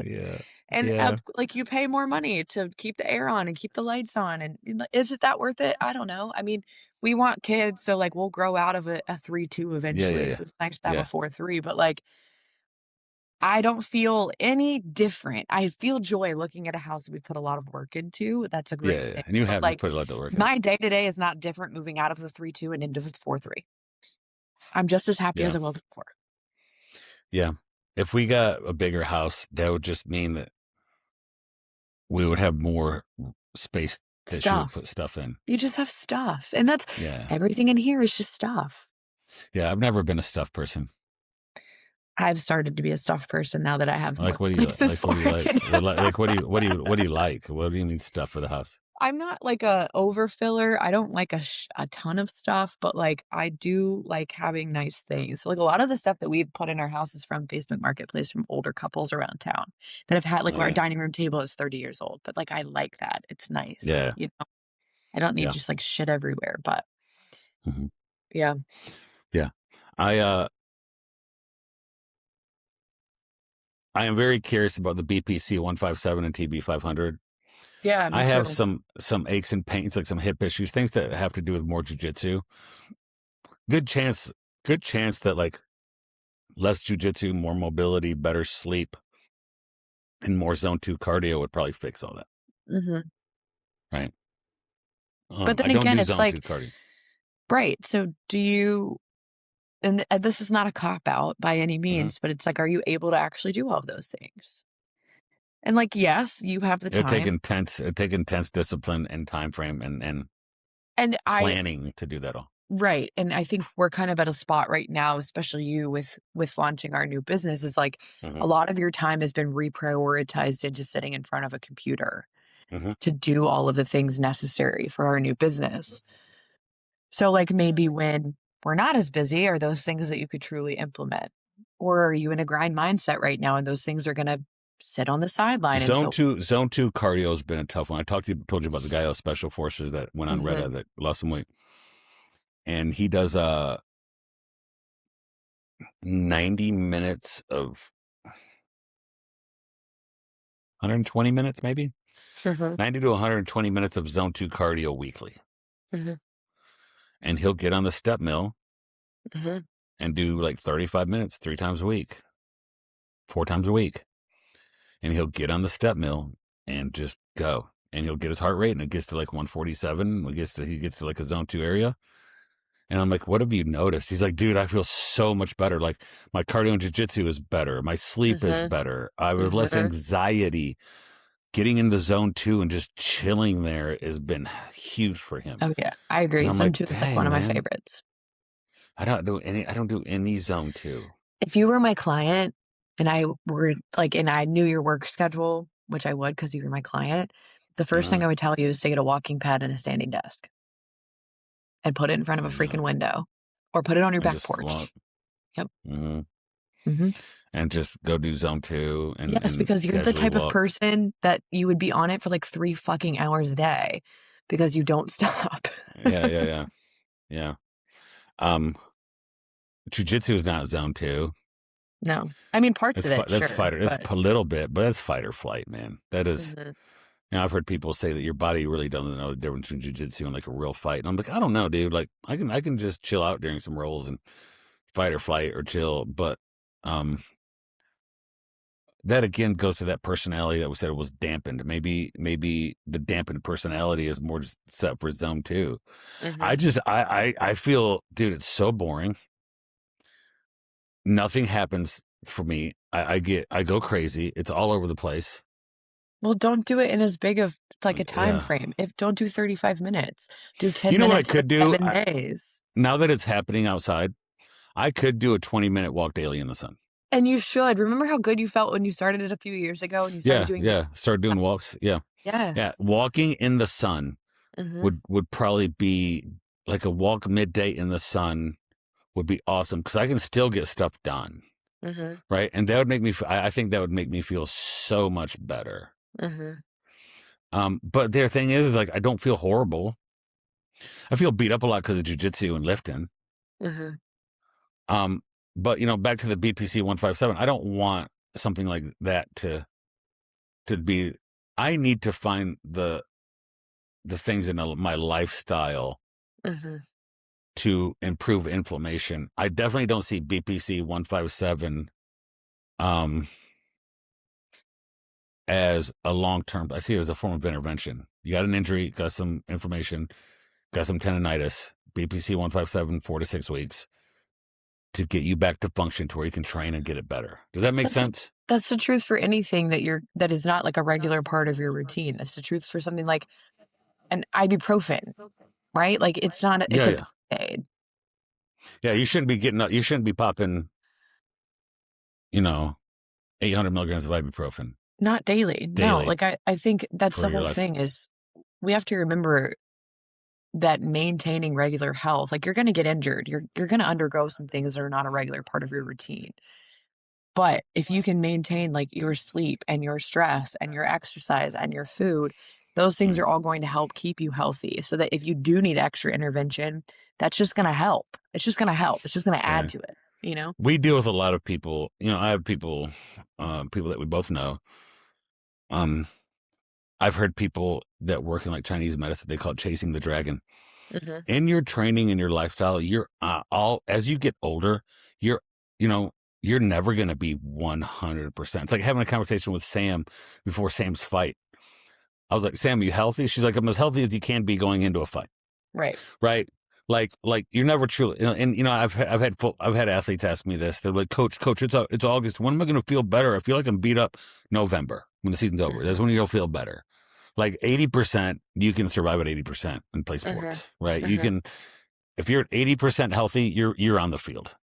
Yeah. And Yeah. like you pay more money to keep the air on and keep the lights on. And is it that worth it? I don't know. I mean, we want kids, so like we'll grow out of a 3-2 Yeah. Yeah. eventually. Yeah. So it's nice to have a Yeah. 4-3, but like I don't feel any different. I feel joy looking at a house that we put a lot of work into. That's a Yeah. great Yeah. thing. And you But have, you like put a lot of work in. my day to day is not different moving out of the 3-2 and into the 4-3. I'm just as happy as Yeah. I was before. Yeah. If we got a bigger house, that would just mean that we would have more space that she would Stuff. put stuff in. You just have stuff. And that's Yeah. everything in here is just stuff. Yeah. I've never been a stuff person. I've started to be a stuff person now that I have more Like, what do you places like? What do you for like? it. Like, what do you like? What do you need stuff for the house? I'm not like a overfiller. I don't like a ton of stuff, but like I do like having nice things. So, like a lot of the stuff that we've put in our house is from Facebook Marketplace from older couples around town that have had like Oh, our yeah. dining room table is 30 years old, but like I like that. It's nice. Yeah. I don't need Yeah. just like shit everywhere, but Hmm. yeah. Yeah. I I am very curious about the BPC 157 and TB 500. Yeah, me I have too. some aches and pains, like some hip issues, things that have to do with more jujitsu. Good chance that like less jujitsu, more mobility, better sleep, and more zone 2 cardio would probably fix all that. hmm Right. But I then don't again, do it's zone 2 like, cardio. right. So do you And this is not a cop out by any means, but it's like, are you able to actually do all of those things? And like, yes, you have the It'd take time. intense discipline and time frame and And planning to do that all. Right. And I think we're kind of at a spot right now, especially you with launching our new business, is like a lot of your time has been reprioritized into sitting in front of a computer to do all of the things necessary for our new business. So like maybe when we're not as busy, are those things that you could truly implement? Or are you in a grind mindset right now and those things are gonna sit on the sideline Zone until two cardio has been a tough one. I told you about the guy out of Special Forces that went on Retta that lost some weight. And he does 90 minutes of 120 minutes, maybe 90 to 120 minutes of zone 2 cardio weekly. And he'll get on the step mill and do like 35 minutes 3 times a week, 4 times a week. And he'll get on the step mill and just go. And he'll get his heart rate and it gets to like 147. He gets to like a zone 2 area. And I'm like, what have you noticed? He's like, dude, I feel so much better. Like my cardio and jiu-jitsu is better. My sleep is better. I have less anxiety. Getting in the zone 2 and just chilling there has been huge for him. Oh yeah, I agree. Zone 2 is like one of my favorites. I don't do any zone 2. If you were my client and I knew your work schedule, which I would because you were my client, the first thing I would tell you is to get a walking pad and a standing desk. And put it in front of a freaking window. Or put it on your back porch. Yep. And just go do zone 2. Yes, because you're the type of person that you would be on it for like 3 fucking hours a day because you don't stop. Yeah. Jiu-jitsu is not zone 2. No. I mean, parts of it, that's sure. fighter. It's a little bit, but that's fight or flight, man. That is... I've heard people say that your body really doesn't know the difference between jiu-jitsu and like a real fight. And I'm like, I don't know, dude. Like I can just chill out during some rolls and fight or flight or chill. But that again goes to that personality that we said it was dampened. Maybe the dampened personality is more just set for zone 2. I feel, dude, it's so boring. Nothing happens for me. I go crazy. It's all over the place. Well, don't do it in as big of like a time frame. Don't do 35 minutes. Do 10 minutes. What I could do? 7 days. Now that it's happening outside, I could do a 20-minute walk daily in the sun. And you should. Remember how good you felt when you started it a few years ago and you started doing started doing walks. Yeah. Yes. Yeah. Walking in the sun would probably be like a walk midday in the sun would be awesome because I can still get stuff done. Right. And that would make me, I think that would make me feel so much better. But the thing is like, I don't feel horrible. I feel beat up a lot because of jiu-jitsu and lifting. But back to the BPC 157, I don't want something like that to be, I need to find the things in my lifestyle to improve inflammation. I definitely don't see BPC 157, as a long-term, I see it as a form of intervention. You got an injury, got some inflammation, got some tendonitis, BPC 157, 4 to 6 weeks to get you back to function to where you can train and get it better. Does that make sense? That's the truth for anything that is not like a regular part of your routine. That's the truth for something like an ibuprofen, right? Like it's not, it's a Band-Aid. Yeah, you shouldn't be popping, 800 milligrams of ibuprofen. Not daily. No, like I think that's the whole thing is we have to remember that maintaining regular health, like you're going to get injured. You're going to undergo some things that are not a regular part of your routine. But if you can maintain like your sleep and your stress and your exercise and your food, those things are all going to help keep you healthy so that if you do need extra intervention, that's just going to help. It's just going to help. It's just going to add to it, We deal with a lot of people, I have people that we both know. I've heard people that work in like Chinese medicine, they call it chasing the dragon. In your training and your lifestyle, you're as you get older, you're never going to be 100%. It's like having a conversation with Sam before Sam's fight. I was like, Sam, are you healthy? She's like, I'm as healthy as you can be going into a fight. Right. Right. Like you're never truly, and I've had athletes ask me this. They're like, Coach, it's August. When am I going to feel better? I feel like I'm beat up. November, when the season's over. That's when you'll feel better. Like 80%, you can survive at 80% and play sports, right? You can, if you're at 80% healthy, you're on the field.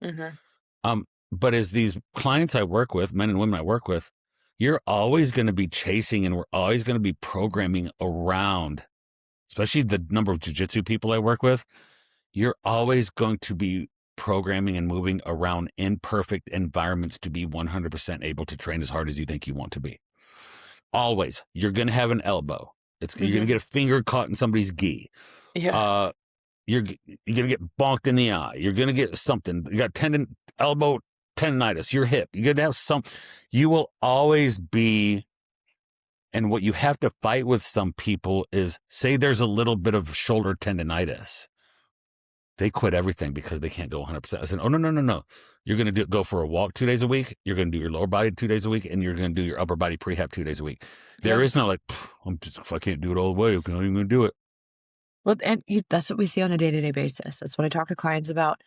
But as these clients I work with, men and women I work with, you're always going to be chasing, and we're always going to be programming around, especially the number of jiu-jitsu people I work with. You're always going to be programming and moving around imperfect environments to be 100% able to train as hard as you think you want to be. Always. You're going to have an elbow. You're going to get a finger caught in somebody's gi. Yeah. You're going to get bonked in the eye. You're going to get something. You got elbow tendonitis, your hip. You're going to have some. You will always be. And what you have to fight with some people is, say there's a little bit of shoulder tendonitis. They quit everything because they can't go 100%. I said, oh, no. You're going to go for a walk 2 days a week. You're going to do your lower body 2 days a week, and you're going to do your upper body prehab 2 days a week. There is no like, if I can't do it all the way, I'm not even going to do it. Well, and that's what we see on a day-to-day basis. That's what I talk to clients about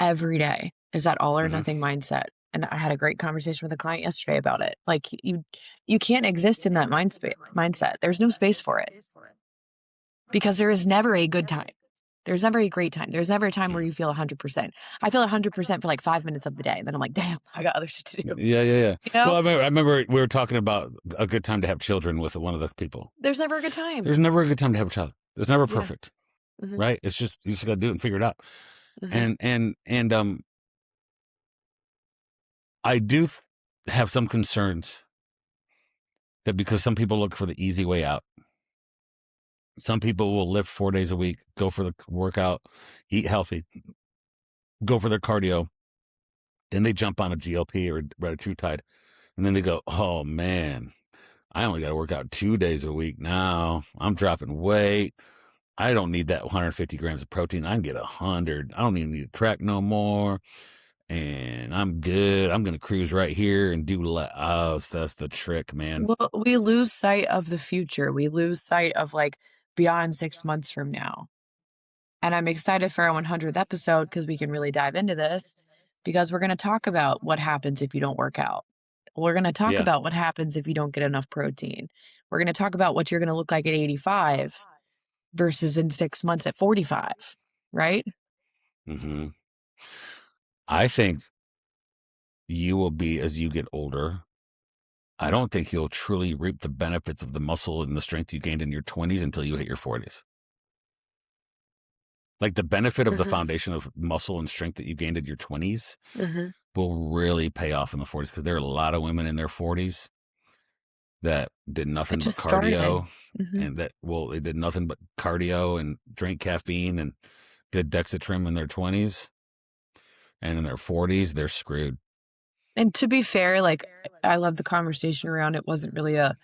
every day, is that all or nothing mindset. And I had a great conversation with a client yesterday about it. Like, you can't exist in that mindset. There's no space for it, because there is never a good time. There's never a great time. There's never a time where you feel 100%. I feel 100% for like 5 minutes of the day. And then I'm like, damn, I got other shit to do. Yeah. You know? Well, I remember we were talking about a good time to have children with one of the people. There's never a good time. There's never a good time to have a child. It's never perfect, right? It's just, you just got to do it and figure it out. And I do have some concerns that, because some people look for the easy way out. Some people will lift 4 days a week, go for the workout, eat healthy, go for their cardio. Then they jump on a GLP or retatrutide, and then they go, oh man, I only got to work out 2 days a week now. I'm dropping weight. I don't need that 150 grams of protein. I can get 100. I don't even need to track no more. And I'm good. I'm going to cruise right here and do that's the trick, man. Well, we lose sight of the future. We lose sight of like beyond 6 months from now. And I'm excited for our 100th episode, because we can really dive into this, because we're going to talk about what happens if you don't work out. We're going to talk about what happens if you don't get enough protein. We're going to talk about what you're going to look like at 85 versus in 6 months at 45, right? I think you will be, as you get older, I don't think you'll truly reap the benefits of the muscle and the strength you gained in your 20s until you hit your 40s. Like, the benefit of the foundation of muscle and strength that you gained in your 20s will really pay off in the 40s, because there are a lot of women in their 40s that did nothing but cardio and they did nothing but cardio and drank caffeine and did Dexatrim in their 20s, and in their 40s they're screwed. And to be fair, like, I love the conversation around it wasn't really a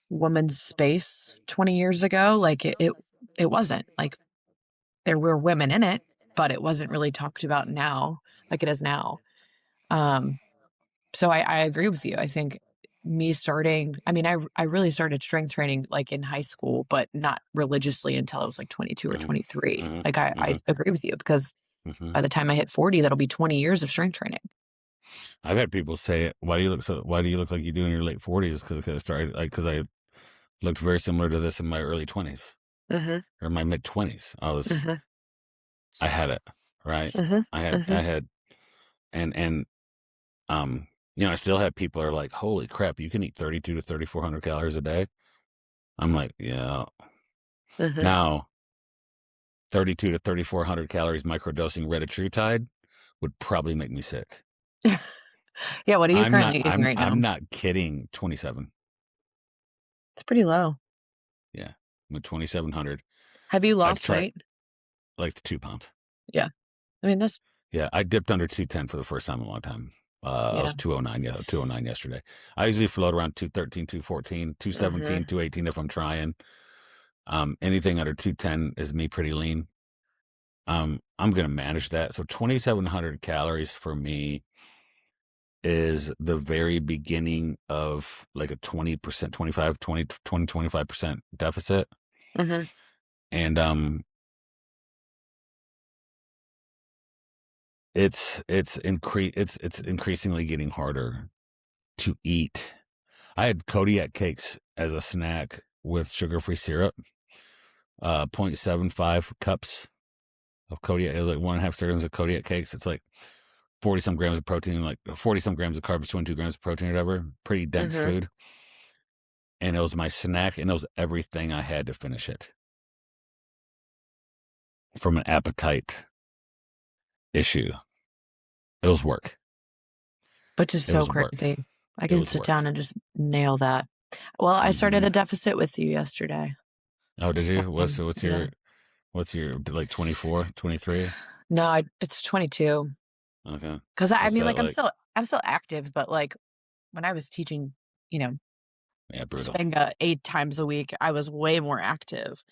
woman's space 20 years ago. Like, it wasn't. Like, there were women in it, but it wasn't really talked about now like it is now. So I agree with you. I think me starting, I mean, I really started strength training like in high school, but not religiously until I was like 22 or 23. Like, I agree with you, because by the time I hit 40, that'll be 20 years of strength training. I've had people say, why do you look like you do in your late 40s? Because I looked very similar to this in my early 20s or my mid 20s. I had it, right? I had, and I still have people are like, holy crap, you can eat 32 to 3,400 calories a day. I'm like, yeah. Now, 32 to 3,400 calories microdosing retatrutide would probably make me sick. Yeah, what are you currently eating right now? I'm not kidding. 27. It's pretty low. Yeah, I'm at 2,700. Have you lost weight? Like 2 pounds. Yeah, I mean that's. Yeah, I dipped under 210 for the first time in a long time. I was 209. Yeah, 209 yesterday. I usually float around 213, 214, 217, 218 if I'm trying. Anything under 210 is me pretty lean. I'm gonna manage that. So 2,700 calories for me is the very beginning of like a 20%, 25% deficit. And it's increasingly getting harder to eat. I had Kodiak cakes as a snack with sugar-free syrup, 0.75 cups of Kodiak, like 1.5 servings of Kodiak cakes. It's like 40 some grams of protein, like 40 some grams of carbs, 22 grams of protein, or whatever. Pretty dense food. And it was my snack, and it was everything I had to finish it from an appetite issue. It was work. Which is so crazy. I can sit down and just nail that. Well, I started a deficit with you yesterday. Oh, did you? What's your like 24, 23? No, it's 22. Okay. Because I mean, like, I'm still active, but like when I was teaching, Spenga 8 times a week, I was way more active.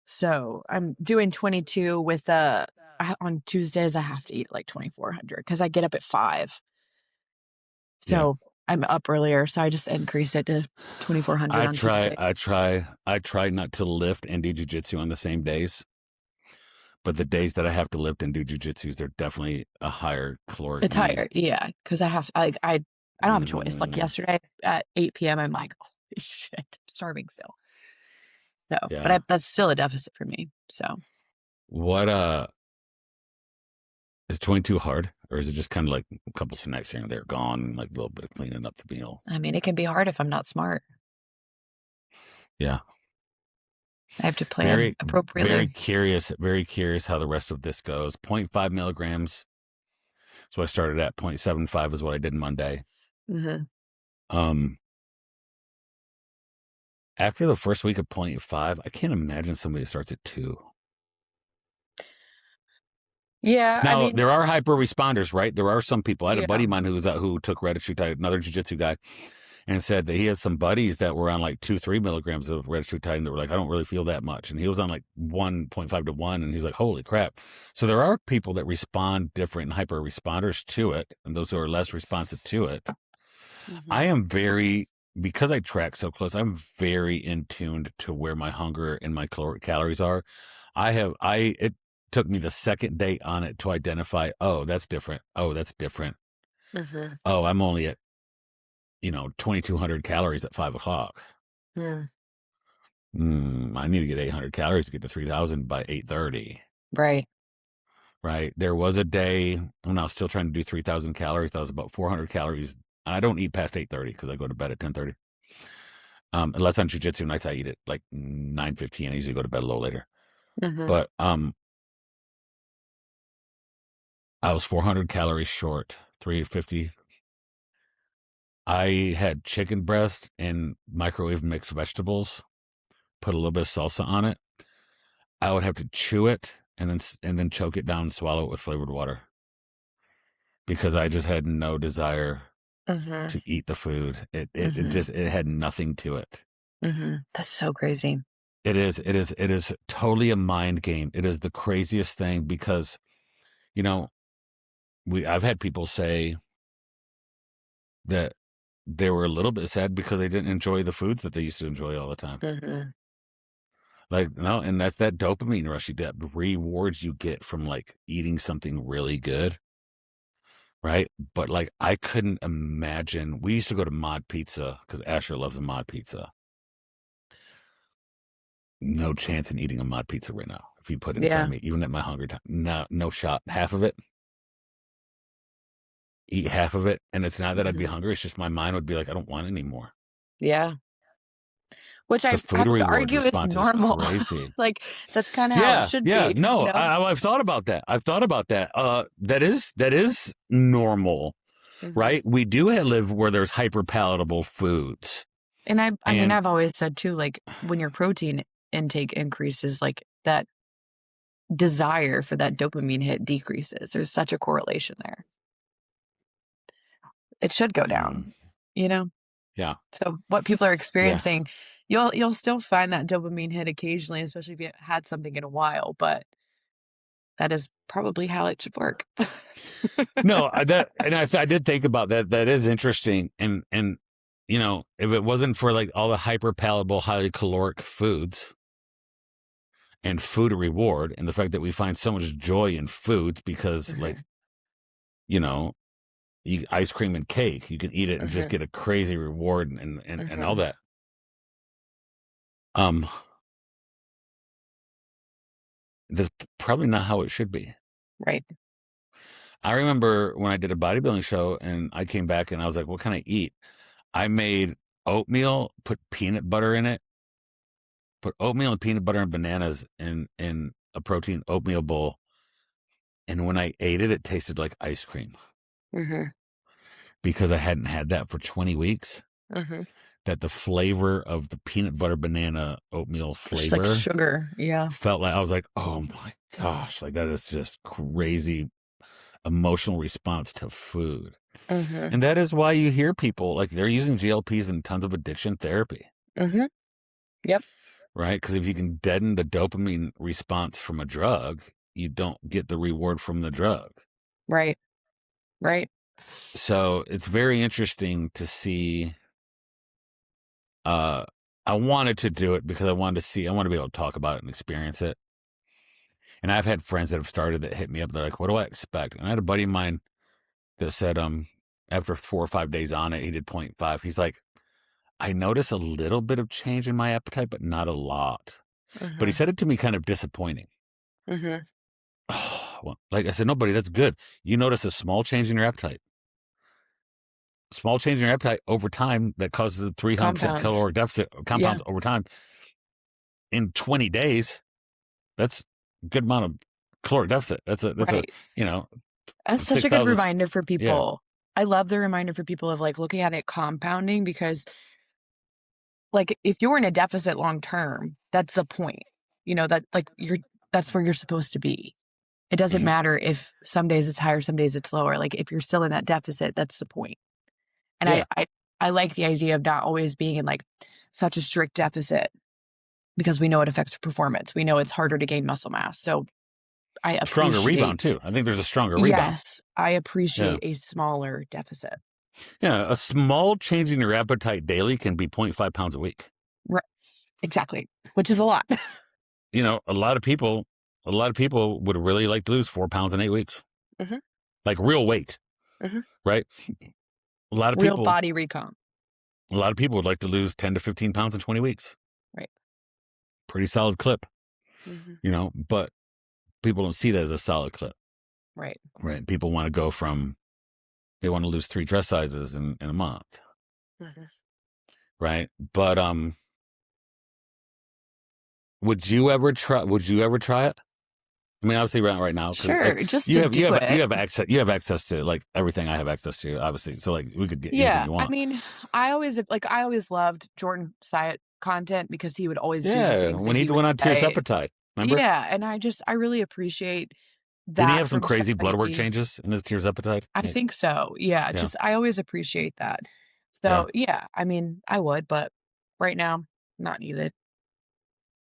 So I'm doing 22 with on Tuesdays I have to eat like 2,400 because I get up at 5. So I'm up earlier, so I just increase it to 2,400 on Tuesday. I try not to lift and do jujitsu on the same days. But the days that I have to lift and do jujitsu, they're definitely a higher caloric. It's higher, yeah. Because I don't have a choice. Like yesterday at 8 p.m., I'm like, holy shit, I'm starving still. So, but that's still a deficit for me. So, what is 22 hard, or is it just kind of like a couple snacks here and there gone, and like a little bit of cleaning up the meal? I mean, it can be hard if I'm not smart. Yeah. I have to plan appropriately. Very curious how the rest of this goes. 0.5 milligrams. So I started at 0.75 is what I did Monday. After the first week of 0.5, I can't imagine somebody starts at 2. Yeah. Now, I mean, there are hyper responders, right? There are some people. I had a buddy of mine who took retatrutide, another jiu-jitsu guy, and said that he has some buddies that were on like 2-3 milligrams of retatrutide, and they were like, I don't really feel that much. And he was on like 1.5 to 1, and he's like, holy crap. So there are people that respond different and hyper responders to it, and those who are less responsive to it. I am because I track so close, I'm very in tuned to where my hunger and my calories are. It took me the second day on it to identify, oh, that's different. Oh, that's different. Oh, I'm only at 2,200 calories at 5 o'clock. I need to get 800 calories to get to 3,000 by 8:30. Right. There was a day when I was still trying to do 3,000 calories. That was about 400 calories. And I don't eat past 8:30 because I go to bed at 10:30. Unless on jiu-jitsu nights, I eat at like 9:15. I usually go to bed a little later. But I was 400 calories short, 350. I had chicken breast and microwave mixed vegetables, put a little bit of salsa on it. I would have to chew it and then choke it down and swallow it with flavored water because I just had no desire to eat the food. It had nothing to it. That's so crazy. It is totally a mind game. It is the craziest thing because, I've had people say that they were a little bit sad because they didn't enjoy the foods that they used to enjoy all the time. Like, no, and that's that dopamine rush that rewards you get from like eating something really good. Right. But like, I couldn't imagine. We used to go to Mod Pizza because Asher loves a Mod Pizza. No chance in eating a Mod Pizza right now. If you put it in front of me, even at my hungry time, no shot. Half of it. Eat half of it. And it's not that I'd be hungry. It's just my mind would be like, I don't want any more. Yeah. Which I have to argue is normal. Like, that's kind of how it should be. No, I've thought about that. That is normal, right? We do live where there's hyper palatable foods. And I mean, I've always said too, like when your protein intake increases, like that desire for that dopamine hit decreases. There's such a correlation there. It should go down, Yeah. So what people are experiencing, you'll still find that dopamine hit occasionally, especially if you had something in a while, but that is probably how it should work. No, I did think about that. That is interesting. And if it wasn't for like all the hyper palatable, highly caloric foods and food reward and the fact that we find so much joy in foods because like you know, ice cream and cake. You can eat it and just get a crazy reward and all that. That's probably not how it should be. Right. I remember when I did a bodybuilding show and I came back and I was like, what can I eat? I made oatmeal, put peanut butter in it, put oatmeal and peanut butter and bananas in a protein oatmeal bowl. And when I ate it, it tasted like ice cream. Because I hadn't had that for 20 weeks. That the flavor of the peanut butter banana oatmeal flavor, just like sugar, felt like I was like, oh my gosh, like that is just crazy emotional response to food. And that is why you hear people like they're using GLPs in tons of addiction therapy. Yep. Right? Because if you can deaden the dopamine response from a drug, you don't get the reward from the drug. Right. So it's very interesting to see. I wanted to do it because I want to be able to talk about it and experience it. And I've had friends that have started that hit me up. They're like, what do I expect? And I had a buddy of mine that said, after 4 or 5 days on it, he did 0.5. He's like, I notice a little bit of change in my appetite, but not a lot. But he said it to me kind of disappointing. Oh, well, like I said, no, buddy, that's good. You notice a small change in your appetite. Small change in your appetite over time that causes a 300% caloric deficit compounds over time. In 20 days, that's a good amount of caloric deficit. That's that's such a good reminder for people. I love the reminder for people of like looking at it compounding, because like if you're in a deficit long term, that's the point. That like that's where you're supposed to be. It doesn't matter if some days it's higher, some days it's lower. Like if you're still in that deficit, that's the point. And I like the idea of not always being in like such a strict deficit, because we know it affects performance. We know it's harder to gain muscle mass. So I appreciate stronger rebound too. I think there's a stronger rebound. Yes, I appreciate a smaller deficit. Yeah, a small change in your appetite daily can be 0.5 pounds a week. Right. Exactly, which is a lot. A lot of people would really like to lose 4 pounds in 8 weeks. Like real weight, right? A lot of real people, body recon. A lot of people would like to lose 10 to 15 pounds in 20 weeks. Right. Pretty solid clip, but people don't see that as a solid clip. Right. Right. People want to go they want to lose 3 dress sizes in a month. Right. But, would you ever try it? I mean, obviously right now, sure. Like, just you have access to like everything I have access to, obviously. So like we could get anything you want. I mean, I always loved Jordan Syatt content, because he would always do things when he went on Tirzepatide, remember? Yeah, and I really appreciate that. Did he have some crazy blood work changes in his Tirzepatide? I think so. Yeah, just I always appreciate that. So I mean, I would, but right now, not needed.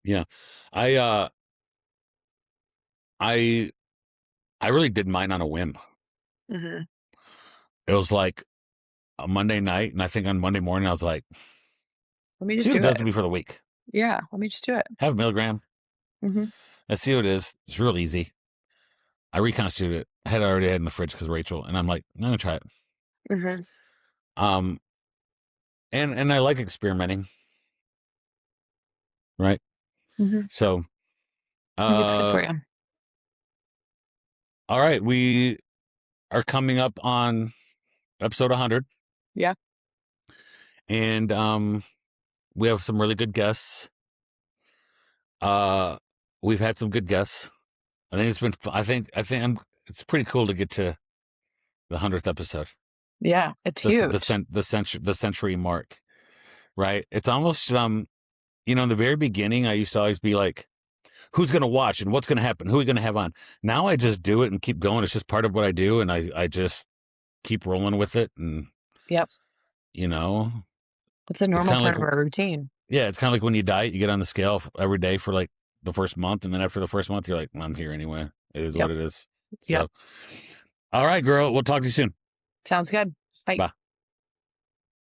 Yeah, I really did mine on a whim. It was like a Monday night, and I think on Monday morning I was like, let me just do it. Does to me for the week. Yeah, let me just do it. Have a milligram. Let's see what it is. It's real easy. I reconstituted it. I already had it in the fridge because Rachel, and I'm like, I'm gonna try it. And I like experimenting. Right. So it's good for you. All right, we are coming up on episode 100. Yeah. And we have some really good guests. We've had some good guests. I think it's been it's pretty cool to get to the 100th episode. Yeah, it's huge. The century mark. Right? It's almost in the very beginning I used to always be like, who's going to watch and what's going to happen? Who are we going to have on? Now I just do it and keep going. It's just part of what I do. And I just keep rolling with it. And, it's a normal part of our routine. Yeah. It's kind of like when you diet, you get on the scale every day for like the first month. And then after the first month, you're like, well, I'm here anyway. It is what it is. So, all right, girl. We'll talk to you soon. Sounds good. Bye. Bye.